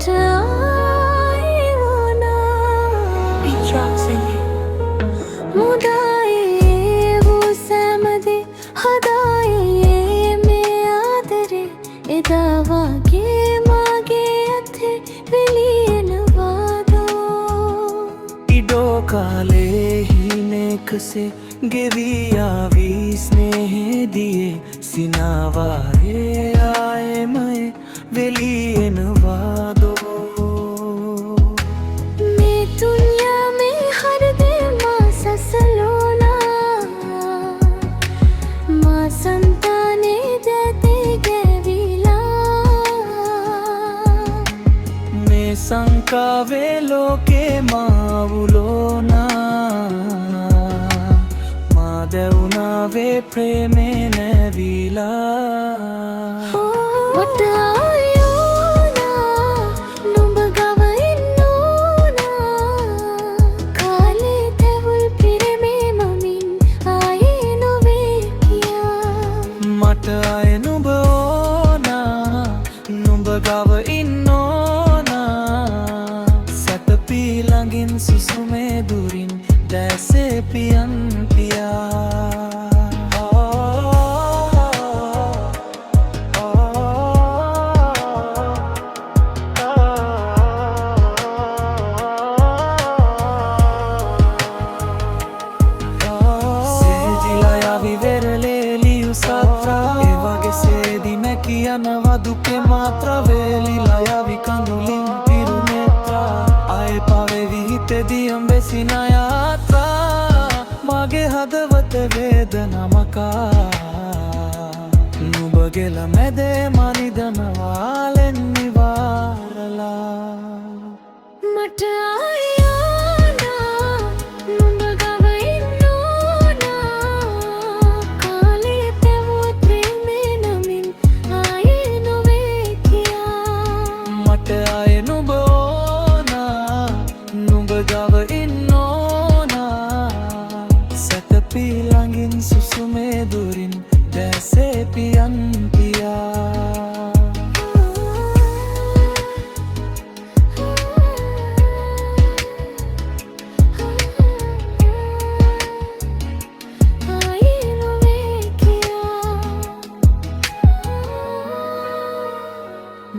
මට ආයි වුණා මුදායේ වූ සෑමදේ හදායේ මේ ආදරේ එදා වගේ මගේ අතේ වෙලියනවාදෝ ඉඩෝ කාලේ හිනෙකසේ ගෙවියාවී ස්නේහදියේ සිනාවායේ ආයෙමය වෙලියනවාදෝ මේ දුනියා මේ හරදේ මා සසලෝනා මා සංතානේ දැතේ ගැවිලා මේ සංකාවේ ලෝකේ මාවුලෝනා මා දැවුනාවේ ප්‍රේමේ නැවිලා වට ආයෝනා නුඹ ගව ඉන්නෝනා කාලේ තැවුල් පිරමේ මමින් ආයේ නොවේ කියා මට අය නුඹ ඕනා නුඹ ගව ඉන්නෝනා සැතපී ළඟින් සුසුමේ දුරින් දැසේ පියන් පියා යනවා දුකේ මාත්‍රා වේලිලා යවි කඳුලින් පිරුනේත්‍රා ආයේ පවෙවි හිතේදී අඹසින යාත්‍රා මගේ හදවත වේදනමකා නුඹ ගෙල මැදේ මනිදනවාලෙන් නිවාරලා මට ආයෝනා නුඹ ගව ඉන්නෝනා කාලේ තැවුල් ප්‍රේමේ නමින් ආයේ නොවේ කියා මට අය නුඹ ඕනා නුඹ ගව ඉන්නෝනා සැතපී ළඟින් සුසුමේ දුරින් දැසේ පියන් පියා ආයේ නොවේ කියා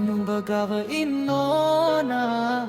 නුඹ ගව ඉන්නෝනා